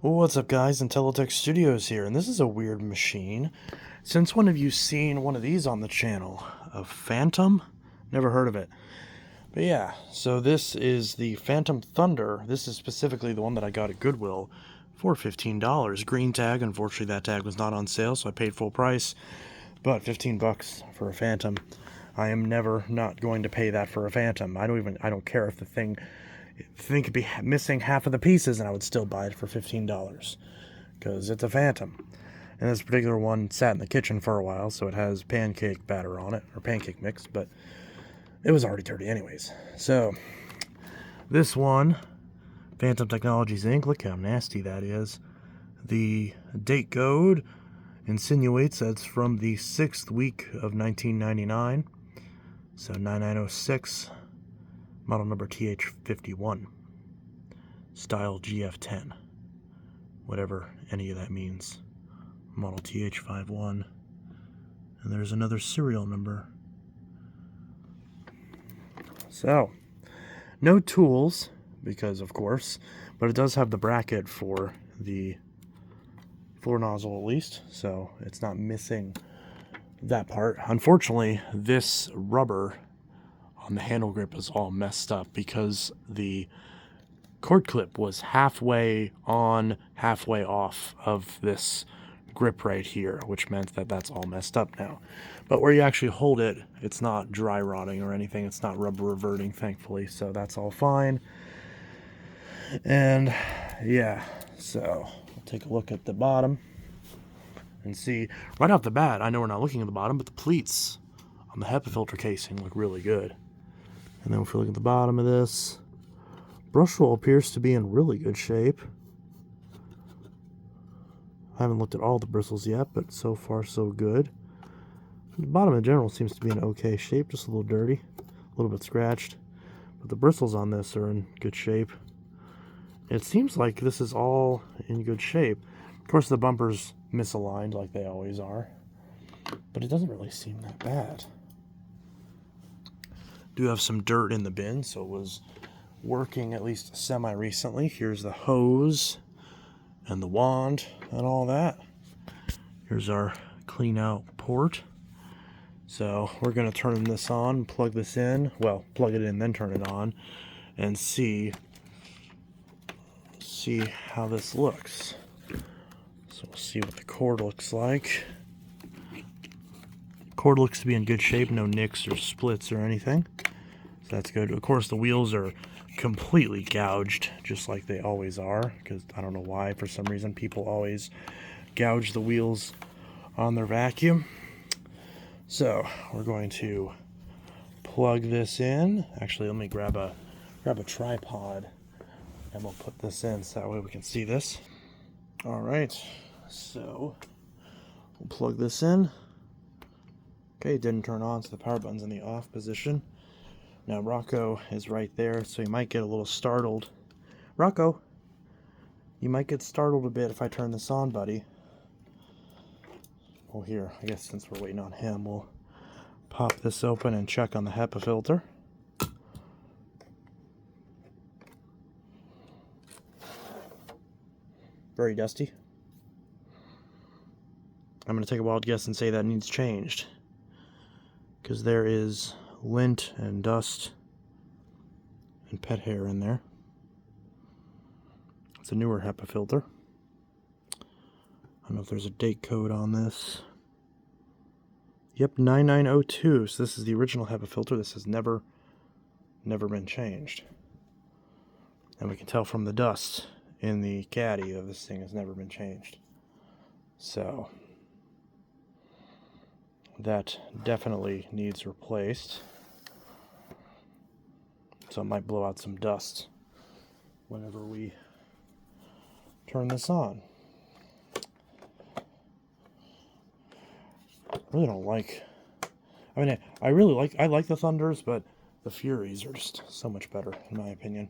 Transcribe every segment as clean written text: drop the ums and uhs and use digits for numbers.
What's up, guys? Intellitech Studios here, and this is a weird machine. Since when have you seen one of these on the channel? A Fantom? Never heard of it. But yeah, so this is the Fantom Thunder. This is specifically the one that I got at Goodwill for $15. Green tag. Unfortunately, that tag was not on sale, so I paid full price. But 15 bucks for a Fantom. I am never not going to pay that for a Fantom. I don't care if the thing could be missing half of the pieces and I would still buy it for $15 because it's a Fantom. And this particular one sat in the kitchen for a while, so it has pancake batter on it, or pancake mix, but it was already dirty anyways. So this one, Fantom Technologies Inc., look how nasty that is. The date code insinuates that it's from the 6th week of 1999, so 9906, model number TH51, style GF10, whatever any of that means, model TH51, and there's another serial number. So, no tools, because of course, but it does have the bracket for the floor nozzle at least, so it's not missing that part. Unfortunately, this rubber on the handle grip is all messed up because the cord clip was halfway on, halfway off of this grip right here, which meant that that's all messed up now. But where you actually hold it, it's not dry rotting or anything. It's not rubber reverting, thankfully, so that's all fine. And yeah, so we'll take a look at the bottom and see right off the bat. I know we're not looking at the bottom, but the pleats on the HEPA filter casing look really good. And then if we look at the bottom of this, brush roll appears to be in really good shape. I haven't looked at all the bristles yet, but so far so good. The bottom in general seems to be in okay shape, just a little dirty, a little bit scratched. But the bristles on this are in good shape. It seems like this is all in good shape. Of course, the bumper's misaligned like they always are, but it doesn't really seem that bad. Do have some dirt in the bin, so it was working at least semi-recently. Here's the hose and the wand and all that. Here's our clean out port. So we're going to turn this on, plug this in. Well, plug it in, then turn it on, and see how this looks. So we'll see what the cord looks like. Cord looks to be in good shape, no nicks or splits or anything. So that's good. Of course, the wheels are completely gouged, just like they always are, because I don't know why, for some reason, people always gouge the wheels on their vacuum. So we're going to plug this in. Actually, let me grab a tripod, and we'll put this in so that way we can see this. All right, so we'll plug this in. Okay, it didn't turn on, so the power button's in the off position. Now Rocco is right there, so you might get a little startled. Rocco, you might get startled a bit if I turn this on, buddy. Well, here, I guess since we're waiting on him, we'll pop this open and check on the HEPA filter. Very dusty. I'm going to take a wild guess and say that needs changed, because there is lint and dust and pet hair in there. It's a newer HEPA filter. I don't know if there's a date code on this. Yep, 9902. So this is the original HEPA filter. This has never been changed. And we can tell from the dust in the caddy that this thing has never been changed. So that definitely needs replaced. So it might blow out some dust whenever we turn this on. I really don't like, I mean, I like the Thunders, but the Furies are just so much better in my opinion.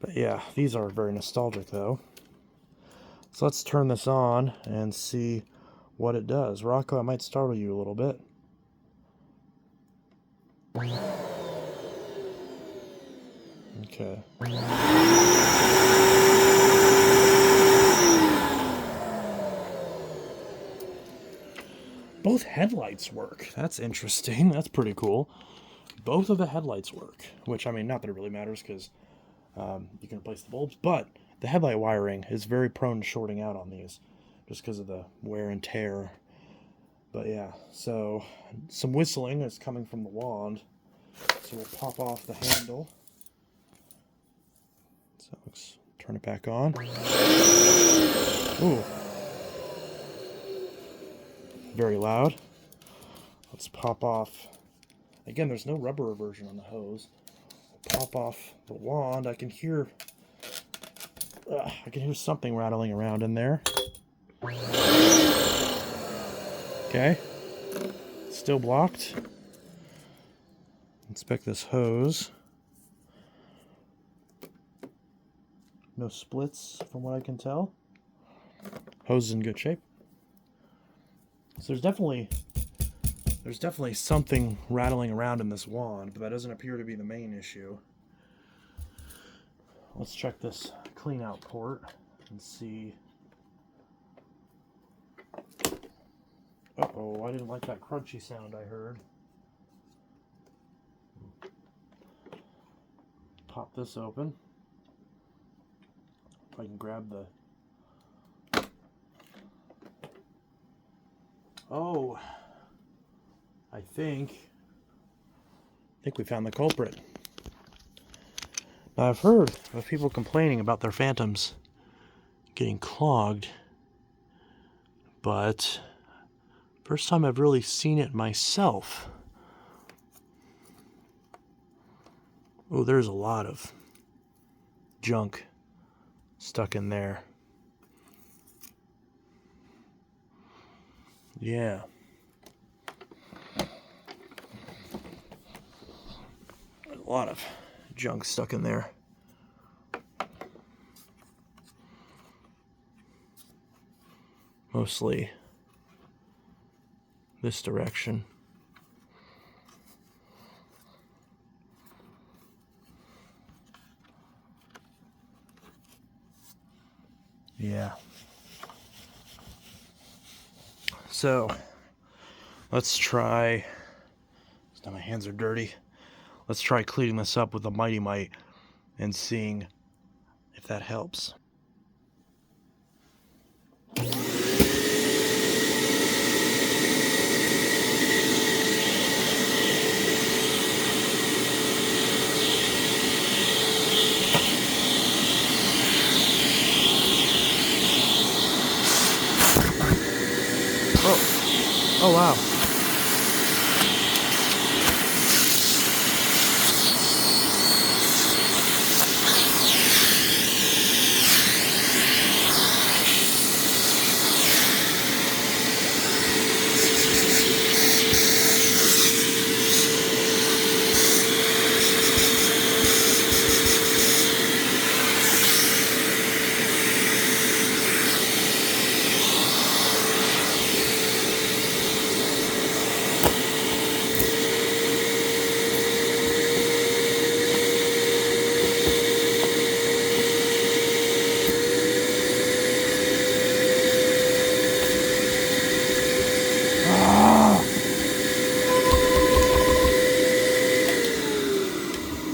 But yeah, these are very nostalgic though. So let's turn this on and see what it does. Rocco, I might startle you a little bit. Okay. both headlights work. That's interesting. That's pretty cool. Both of the headlights work, which, I mean, not that it really matters because you can replace the bulbs, but the headlight wiring is very prone to shorting out on these just because of the wear and tear. But yeah, so some whistling is coming from the wand. So we'll pop off the handle. So let's turn it back on. Ooh. Very loud. Let's pop off. Again, there's no rubber reversion on the hose. Pop off the wand. I can hear something rattling around in there. Okay. Still blocked. Inspect this hose. No splits from what I can tell. Hose is in good shape. So there's definitely something rattling around in this wand, but that doesn't appear to be the main issue. Let's check this clean out port and see. Uh-oh, I didn't like that crunchy sound I heard. Pop this open. If I can grab the... Oh, I think we found the culprit. Now, I've heard of people complaining about their Fantoms getting clogged, but first time I've really seen it myself. Oh, there's a lot of junk stuck in there. Yeah. A lot of junk stuck in there. Mostly this direction. Yeah. So, let's try, now my hands are dirty, let's try cleaning this up with a Mighty Mite and seeing if that helps. Oh wow.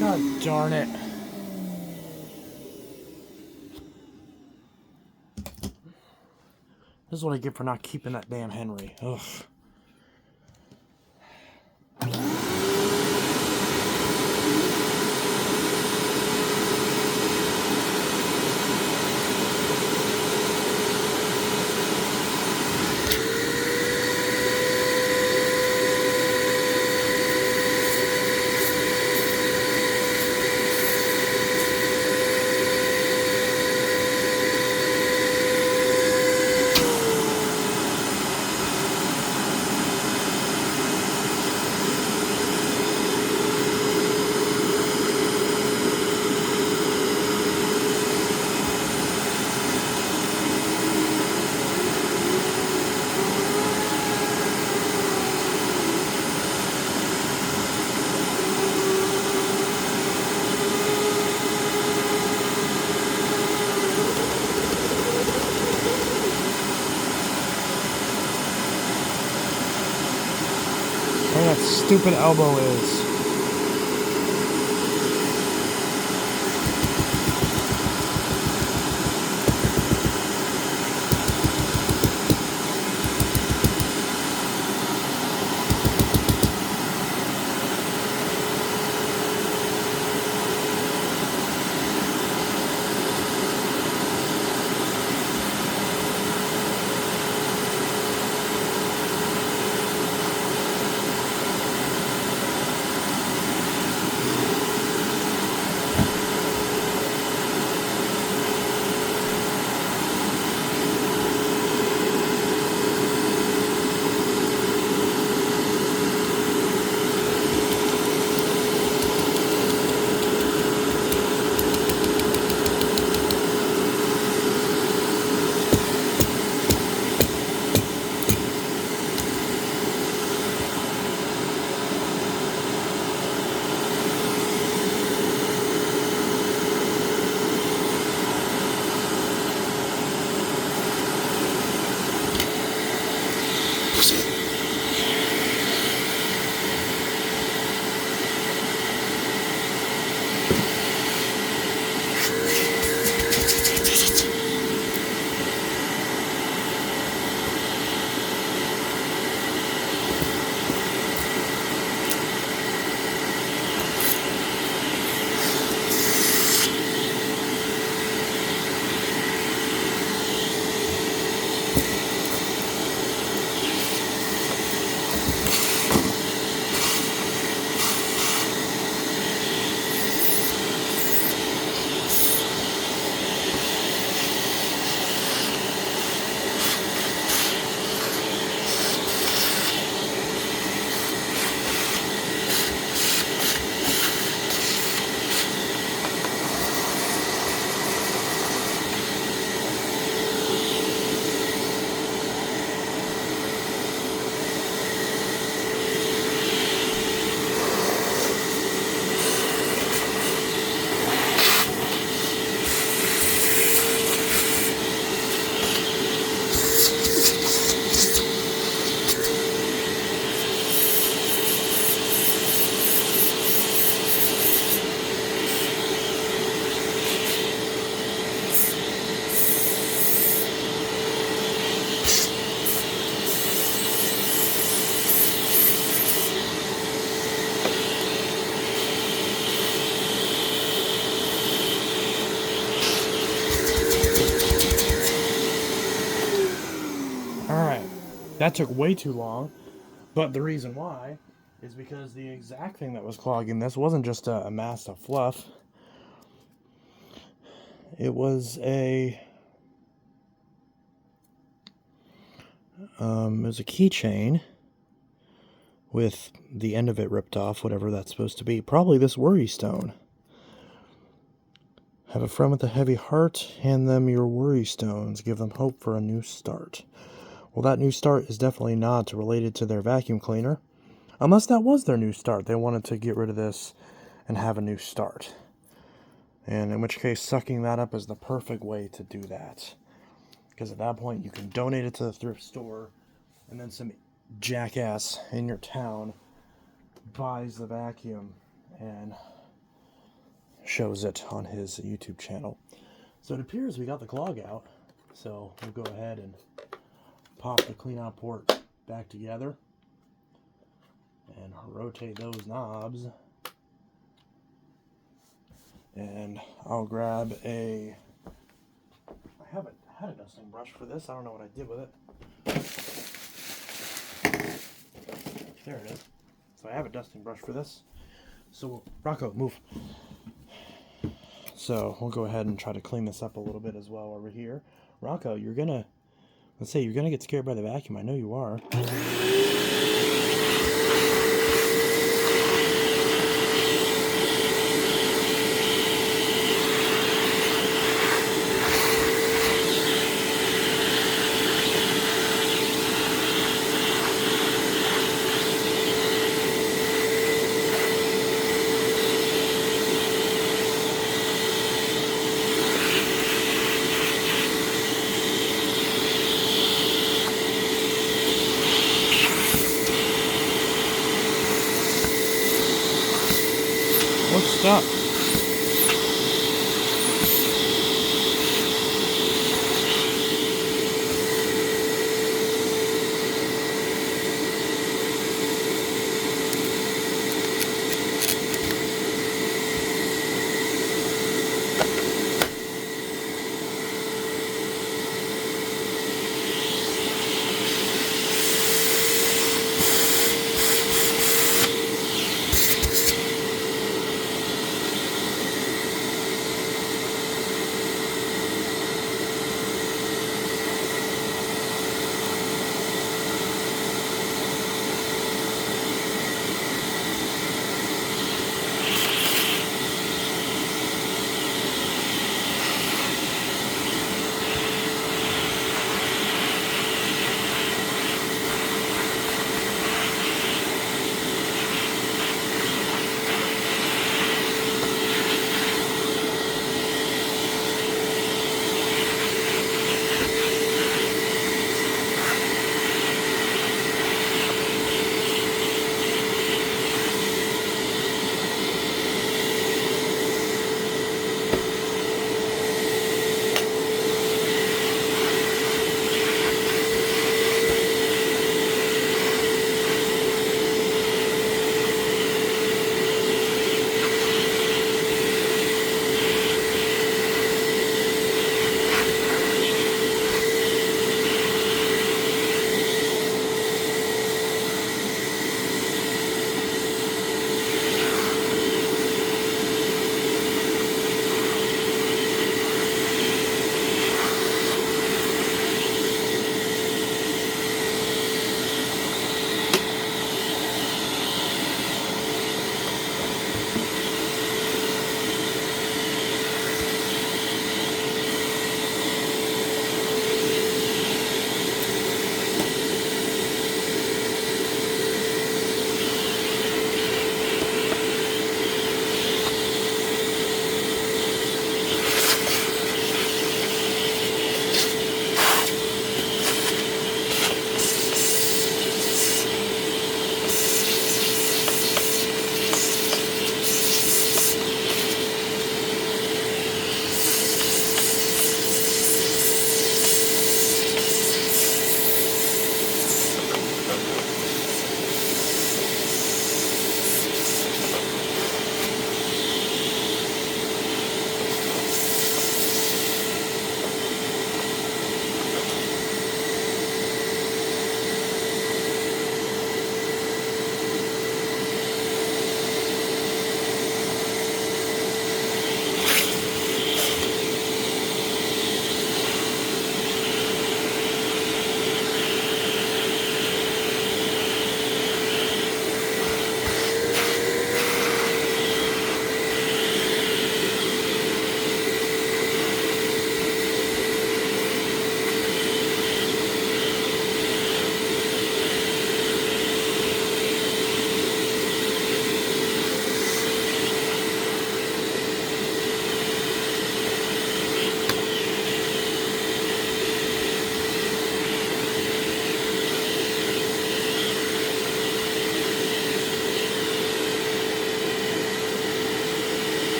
God darn it. This is what I get for not keeping that damn Henry. Ugh. stupid elbow is. That took way too long, but the reason why is because the exact thing that was clogging this wasn't just a mass of fluff. It was a keychain with the end of it ripped off, whatever that's supposed to be. Probably this worry stone. Have a friend with a heavy heart, hand them your worry stones, give them hope for a new start. Well, that new start is definitely not related to their vacuum cleaner. Unless that was their new start. They wanted to get rid of this and have a new start. And in which case, sucking that up is the perfect way to do that. Because at that point, you can donate it to the thrift store, and then some jackass in your town buys the vacuum and shows it on his YouTube channel. So it appears we got the clog out. So we'll go ahead and pop the clean out port back together and rotate those knobs. And I'll grab I haven't had a dusting brush for this. I don't know what I did with it. There it is. So I have a dusting brush for this. So Rocco, move. So we'll go ahead and try to clean this up a little bit as well over here. Rocco, let's say you're gonna get scared by the vacuum. I know you are. up.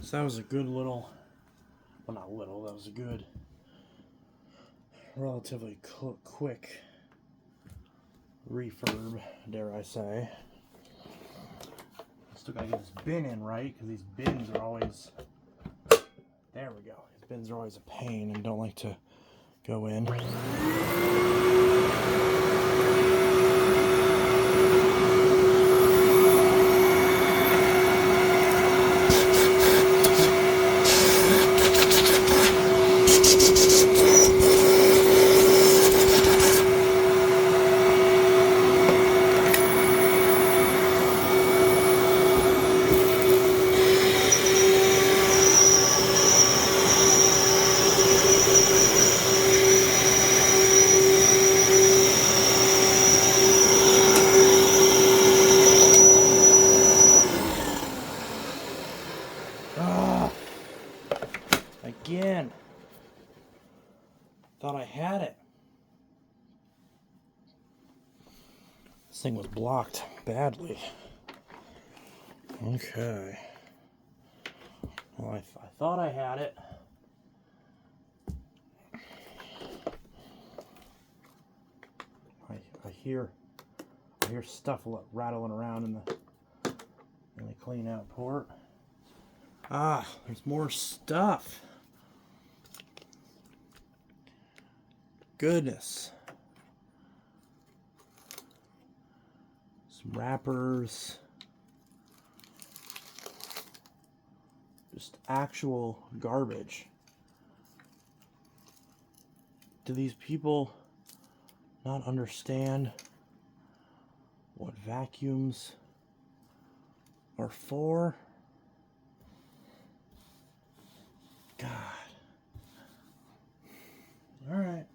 So that was a good little, well, not little, that was a good, relatively quick refurb, dare I say. Still gotta get this bin in right, because these bins are always, there we go. These bins are always a pain and don't like to go in. Again. Thought I had it. This thing was blocked badly. Okay. Well, I thought I had it. I hear stuff rattling around in the clean out port. Ah, there's more stuff. Goodness. Some wrappers. Just actual garbage. Do these people not understand what vacuums are for? God. All right.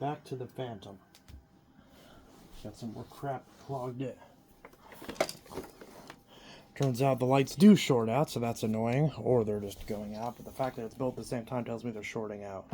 Back to the Fantom. Got some more crap clogged it. Turns out the lights do short out, so that's annoying. Or they're just going out, but the fact that it's built at the same time tells me they're shorting out.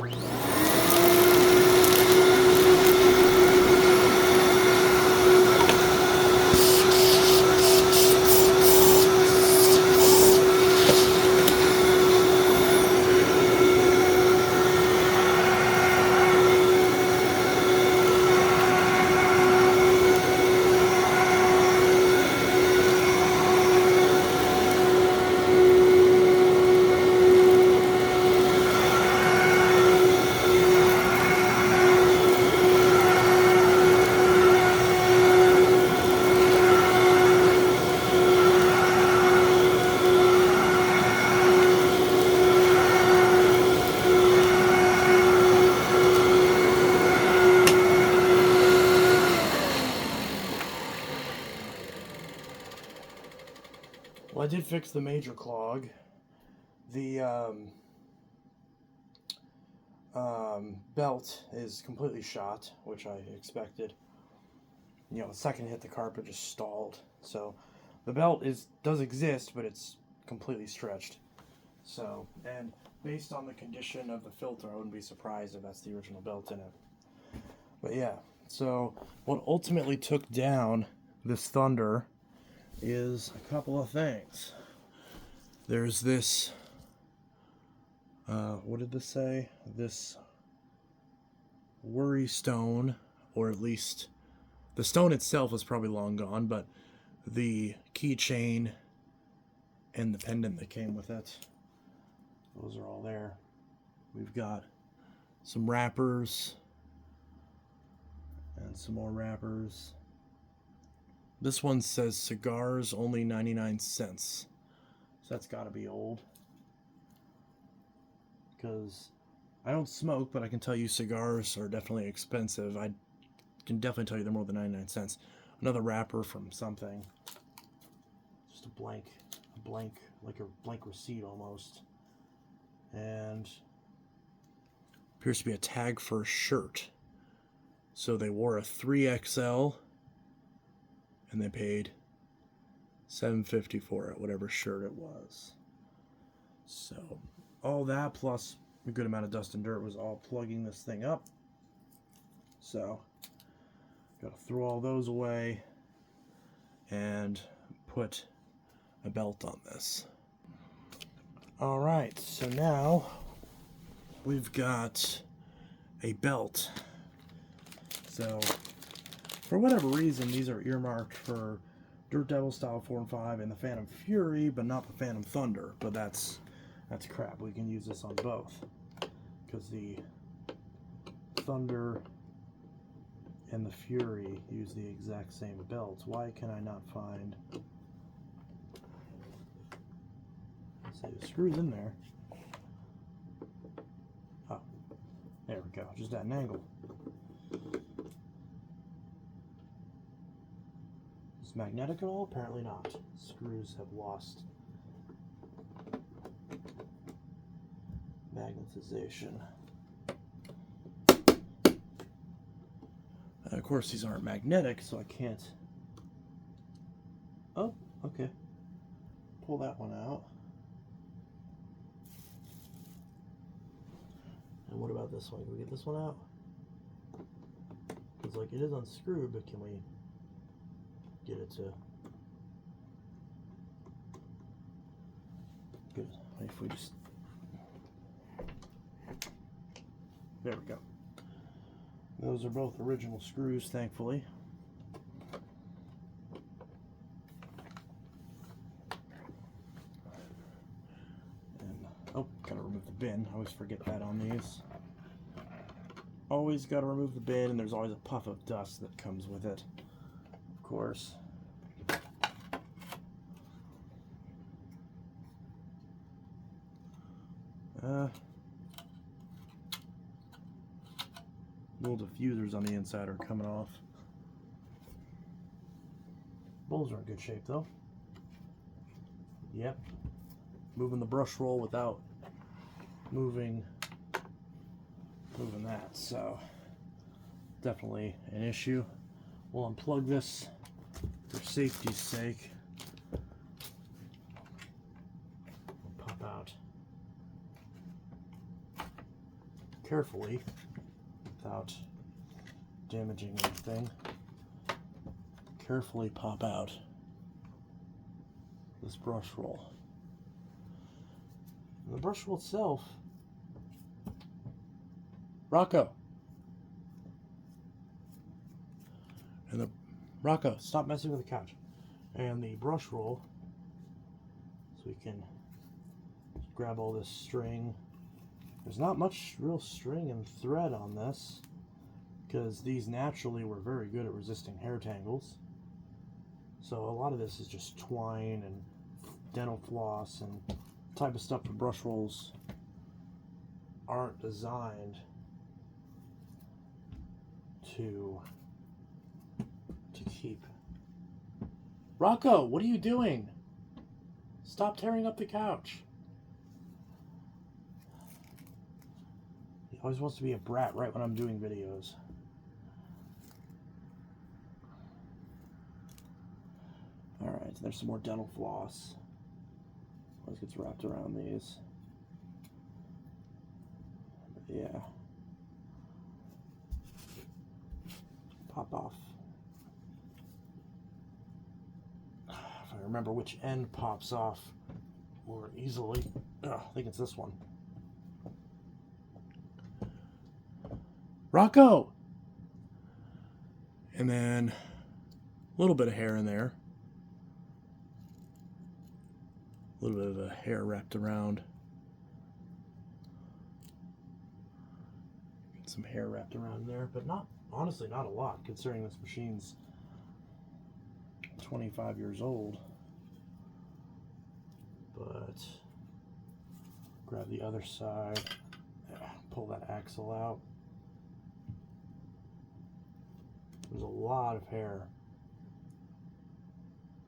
did fix the major clog. The belt is completely shot, which I expected. You know, the second it hit the carpet, just stalled. So the belt does exist, but it's completely stretched. So, and based on the condition of the filter, I wouldn't be surprised if that's the original belt in it. But yeah, so what ultimately took down this Thunder is a couple of things. There's this, what did this say? This worry stone, or at least the stone itself was probably long gone, but the keychain and the pendant that came with it, those are all there. We've got some wrappers and some more wrappers. This one says cigars only 99 cents. So that's got to be old. Because I don't smoke, but I can tell you cigars are definitely expensive. I can definitely tell you they're more than 99 cents. Another wrapper from something. Just a blank, like a blank receipt almost. And appears to be a tag for a shirt. So they wore a 3XL and they paid $7.50 for it, whatever shirt it was. So all that plus a good amount of dust and dirt was all plugging this thing up. So gotta throw all those away and put a belt on this. Alright, so now we've got a belt. So for whatever reason, these are earmarked for Dirt Devil Style 4 and 5 and the Phantom Fury, but not the Phantom Thunder. But that's crap. We can use this on both, because the Thunder and the Fury use the exact same belts. Why can I not find... Let's see, the screw's in there. Oh, there we go. Just at an angle. Is it magnetic at all? Apparently not. Screws have lost magnetization. And of course, these aren't magnetic, so I can't... Oh, okay. Pull that one out. And what about this one? Can we get this one out? Because, like, it is unscrewed, but can we get it to... Good. If we just... There we go. Those are both original screws, thankfully. And, oh, gotta remove the bin. I always forget that on these. Always gotta remove the bin, and there's always a puff of dust that comes with it, of course. Little diffusers on the inside are coming off. Bowls are in good shape though. Yep. Moving the brush roll without moving that, so definitely an issue. We'll unplug this for safety's sake. We'll pop out carefully without damaging anything. Carefully pop out this brush roll. And the brush roll itself, Rocco. And the Rocco, stop messing with the couch. And the brush roll, so we can grab all this string. There's not much real string and thread on this, because these naturally were very good at resisting hair tangles. So a lot of this is just twine and dental floss and type of stuff for brush rolls aren't designed to keep. Rocco, what are you doing? Stop tearing up the couch. He always wants to be a brat right when I'm doing videos. Alright, so there's some more dental floss. Always gets wrapped around these. But yeah. Pop off. If I remember which end pops off more easily. I think it's this one. Rocco! And then a little bit of hair in there. A little bit of a hair wrapped around. Get some hair wrapped around there, but not, honestly, not a lot, considering this machine's 25 years old. But grab the other side, pull that axle out. There's a lot of hair.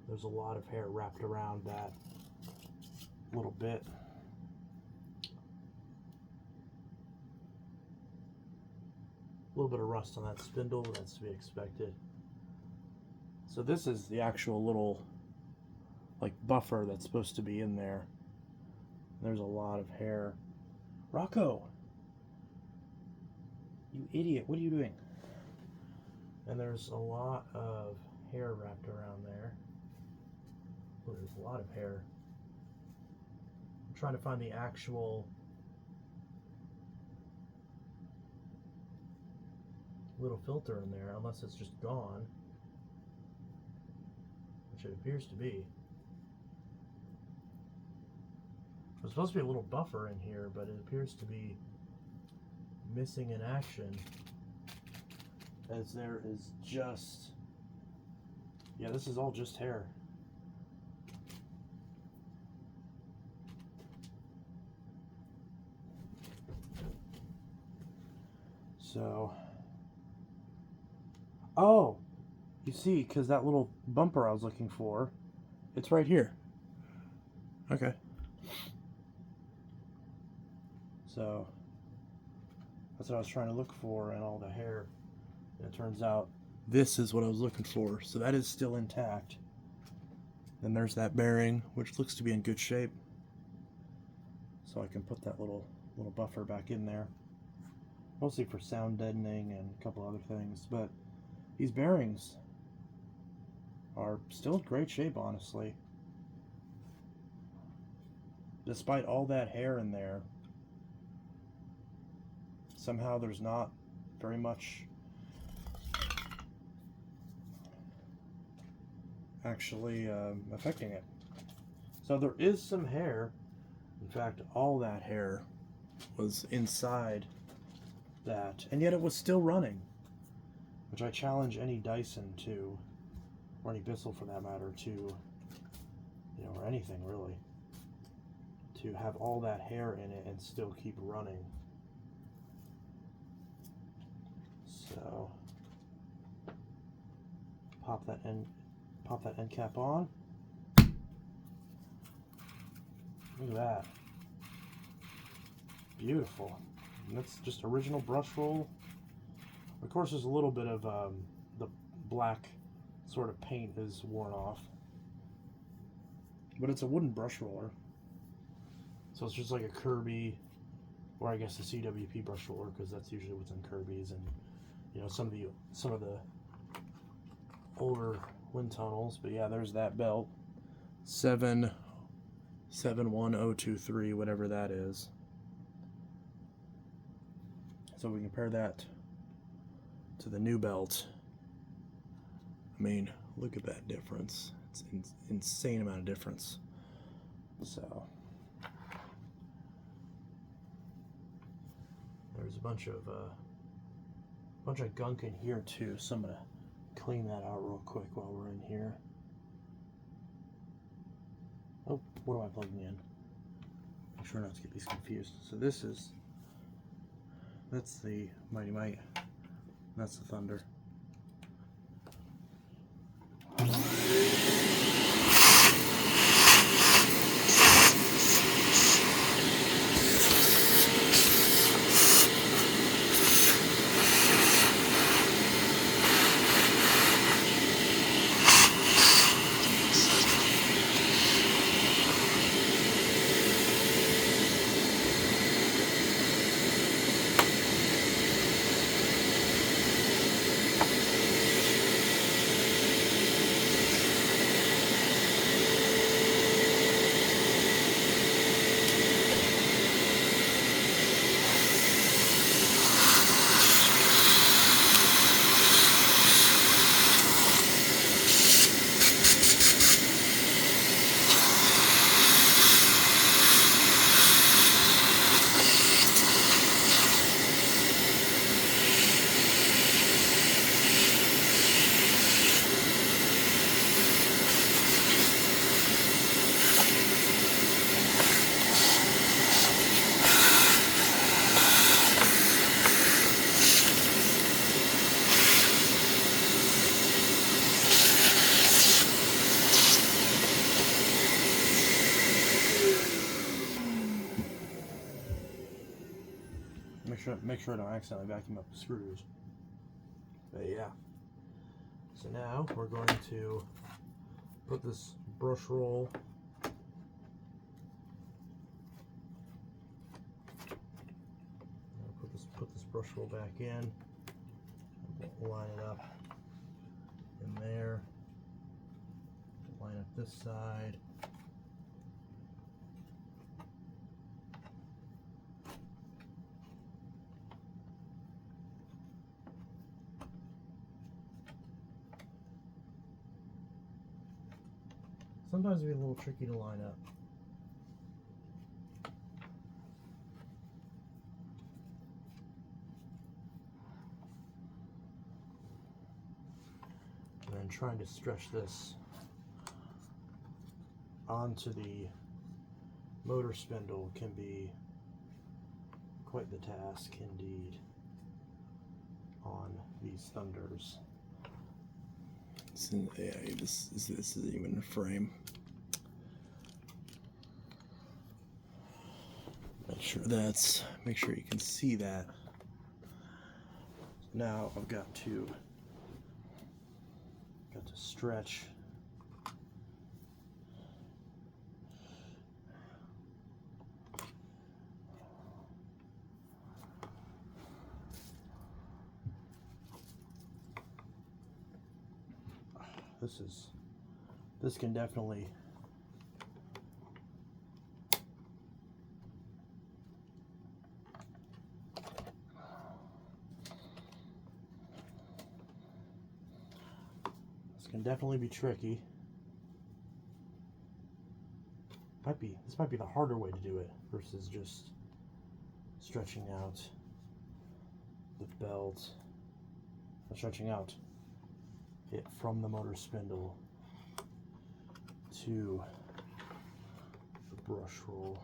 There's a lot of hair wrapped around that little bit. A little bit of rust on that spindle, that's to be expected. So this is the actual little like buffer that's supposed to be in there. There's a lot of hair. Rocco! You idiot, what are you doing? And there's a lot of hair wrapped around there. Oh, there's a lot of hair. I'm trying to find the actual little filter in there, unless it's just gone, which it appears to be. There's supposed to be a little buffer in here, but it appears to be missing in action, as there is just, yeah, this is all just hair. So, oh, you see, because that little bumper I was looking for, it's right here. Okay. So, that's what I was trying to look for, and all the hair. And it turns out this is what I was looking for. So that is still intact. Then there's that bearing, which looks to be in good shape. So I can put that little buffer back in there. Mostly for sound deadening and a couple other things. But these bearings are still in great shape, honestly. Despite all that hair in there, somehow there's not very much actually affecting it. So there is some hair. In fact, all that hair was inside that, and yet it was still running, which I challenge any Dyson to, or any Bissell for that matter, to, you know, or anything really, to have all that hair in it and still keep running. So pop that end cap on. Look at that. Beautiful. And that's just original brush roll. Of course, there's a little bit of the black sort of paint is worn off, but it's a wooden brush roller, so it's just like a Kirby, or I guess a CWP brush roller, because that's usually what's in Kirby's, and you know, some of the older wind tunnels. But yeah, there's that belt, 77023, whatever that is. So we compare that to the new belt. I mean, look at that difference. It's an insane amount of difference. So there's a bunch of gunk in here too, so I'm gonna clean that out real quick while we're in here. Oh, what am I plugging in? I'm sure not to get these confused. So that's the Mighty Might. That's the Thunder. make sure I don't accidentally vacuum up the screws. But yeah. So now we're going to put this brush roll put this brush roll back in. We'll line it up in there. Line up this side. Sometimes it'll be a little tricky to line up. And then trying to stretch this onto the motor spindle can be quite the task indeed on these Thunders. Yeah, this isn't even a frame. Make sure you can see that. Now I've got to stretch this can definitely be tricky. This might be the harder way to do it versus just stretching out the belt, stretching out it from the motor spindle to the brush roll.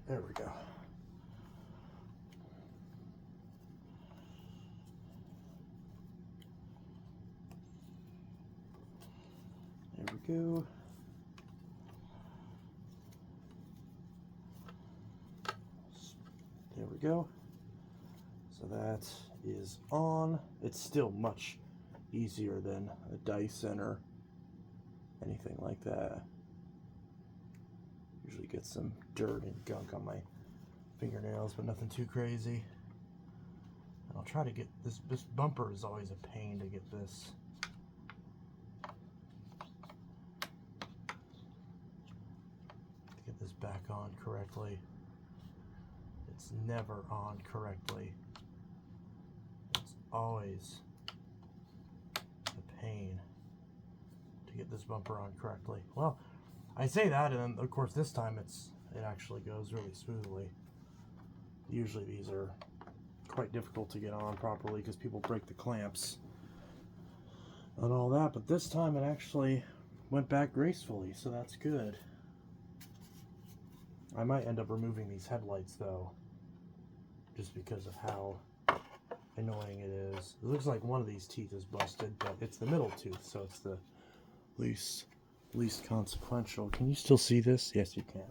There we go. There we go. There we go. So that is on. It's still much easier than a Dyson or anything like that. Usually get some dirt and gunk on my fingernails, but nothing too crazy. And I'll try to get this bumper is always a pain to get this. Get this back on correctly. It's never on correctly. It's always a pain to get this bumper on correctly. Well, I say that, and then of course this time it actually goes really smoothly. Usually these are quite difficult to get on properly because people break the clamps and all that, but this time it actually went back gracefully, so that's good. I might end up removing these headlights though, just because of how annoying it is. It looks like one of these teeth is busted, but it's the middle tooth, so it's the least consequential. Can you still see this? Yes, you can.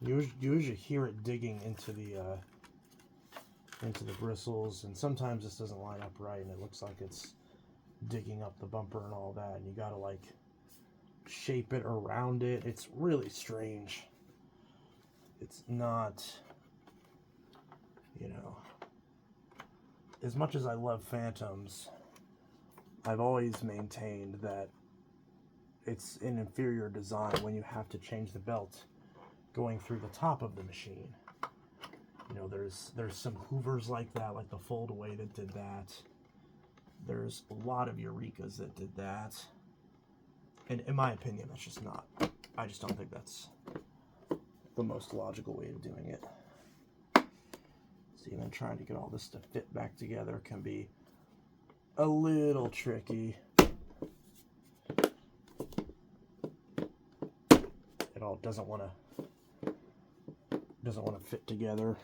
You usually hear it digging into the bristles, and sometimes this doesn't line up right, and it looks like it's digging up the bumper and all that, and you gotta like shape it around it. It's really strange. It's not, you know, as much as I love Fantoms, I've always maintained that it's an inferior design when you have to change the belt going through the top of the machine. You know, there's some Hoovers like that, like the Foldaway that did that. There's a lot of Eurekas that did that. And in my opinion, that's just not, I just don't think that's the most logical way of doing it. See, then trying to get all this to fit back together can be a little tricky. well, it doesn't want to fit together.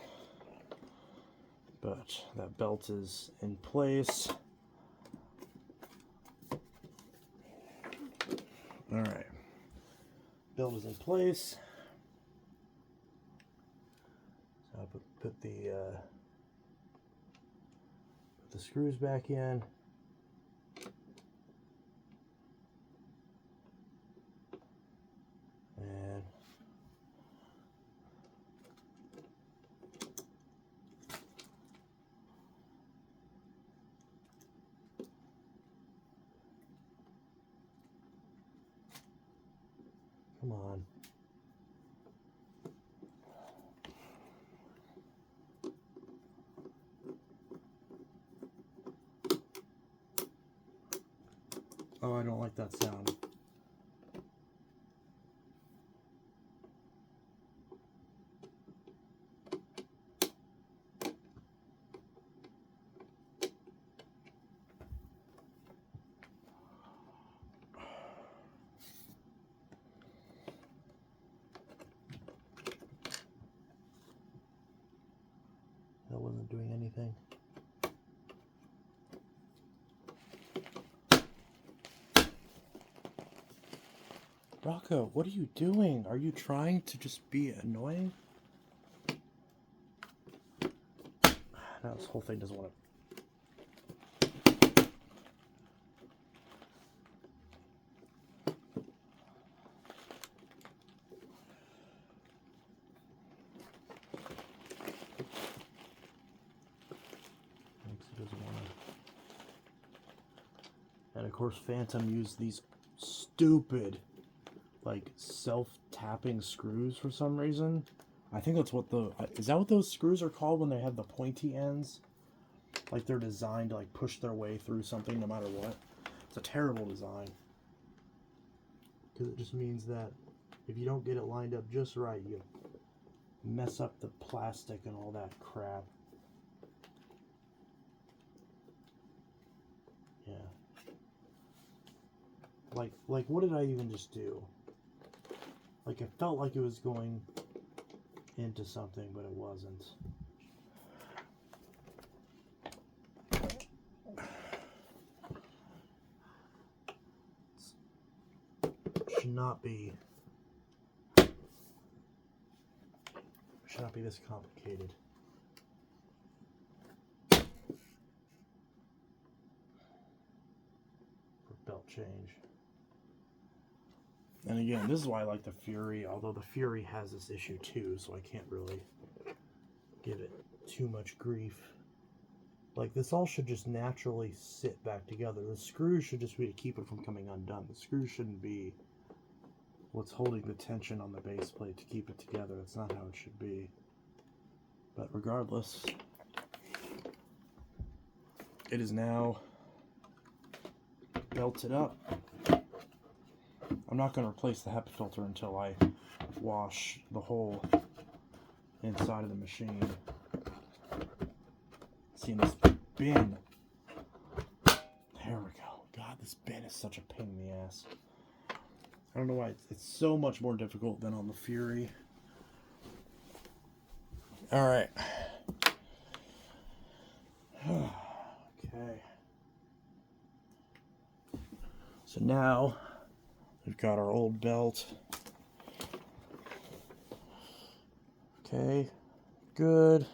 But that belt is in place. All right, belt is in place. So I'll put the screws back in. And come on. Oh, I don't like that sound. That wasn't doing anything. Rocco, what are you doing? Are you trying to just be annoying? Now this whole thing doesn't want to. And of course, Fantom used these stupid, like, self-tapping screws for some reason. I think that's what is that what those screws are called when they have the pointy ends? Like, they're designed to, like, push their way through something no matter what. It's a terrible design. Because it just means that if you don't get it lined up just right, you mess up the plastic and all that crap. Yeah. Like what did I even just do? Like, it felt like it was going into something, but it wasn't. Should not be this complicated. For belt change. And again, this is why I like the Fury, although the Fury has this issue too, so I can't really give it too much grief. Like, this all should just naturally sit back together. The screws should just be to keep it from coming undone. The screws shouldn't be what's holding the tension on the base plate to keep it together. That's not how it should be. But regardless, it is now belted up. I'm not going to replace the HEPA filter until I wash the whole inside of the machine. See, in this bin. There we go. God, this bin is such a pain in the ass. I don't know why it's so much more difficult than on the Fury. All right. Okay. So now we've got our old belt. Okay, good.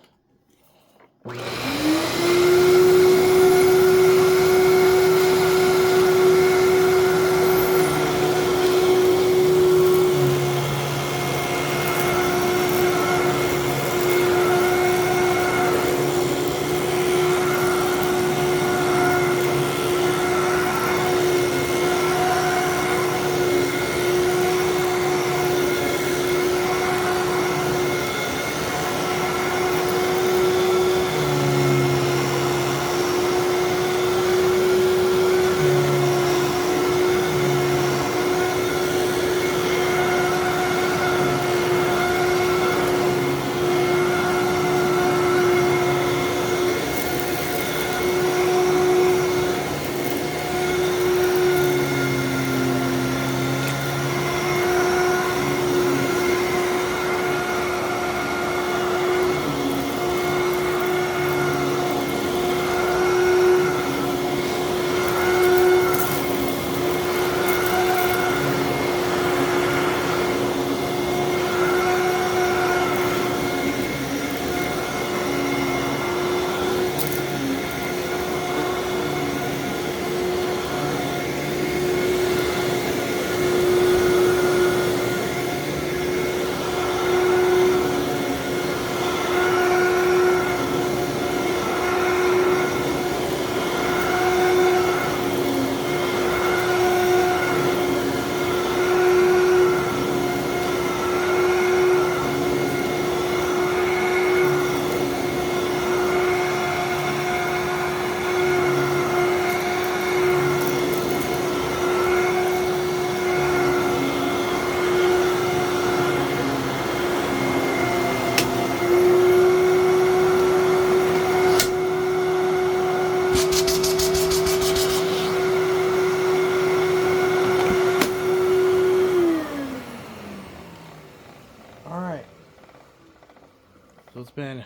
been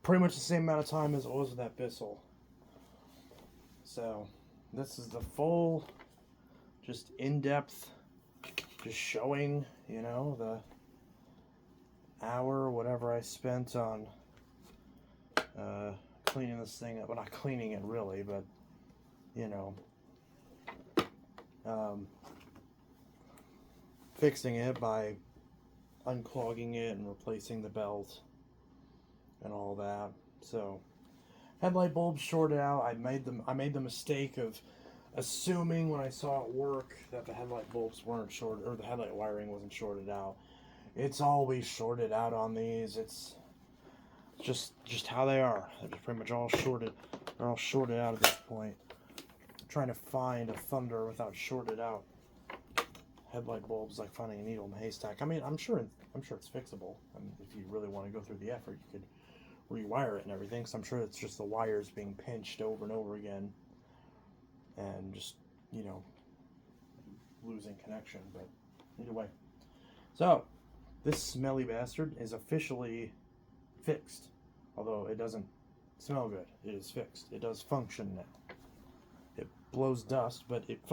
pretty much the same amount of time as it was with that Bissell. So this is the full, just in-depth, just showing, you know, the hour or whatever I spent on cleaning this thing up. Well, not cleaning it really, but, you know, fixing it by unclogging it and replacing the belt and all that. So headlight bulbs shorted out. I made the mistake of assuming when I saw it work that the headlight bulbs weren't shorted, or the headlight wiring wasn't shorted out. It's always shorted out on these. It's just how they are. They're just pretty much all shorted. They're all shorted out at this point. I'm trying to find a Thunder without shorted out headlight bulbs, like finding a needle in a haystack. I mean, I'm sure it's fixable. I mean, if you really want to go through the effort, you could rewire it and everything. So I'm sure it's just the wires being pinched over and over again, and just, you know, losing connection. But either way, so this smelly bastard is officially fixed. Although it doesn't smell good, it is fixed. It does function now. It blows dust, but it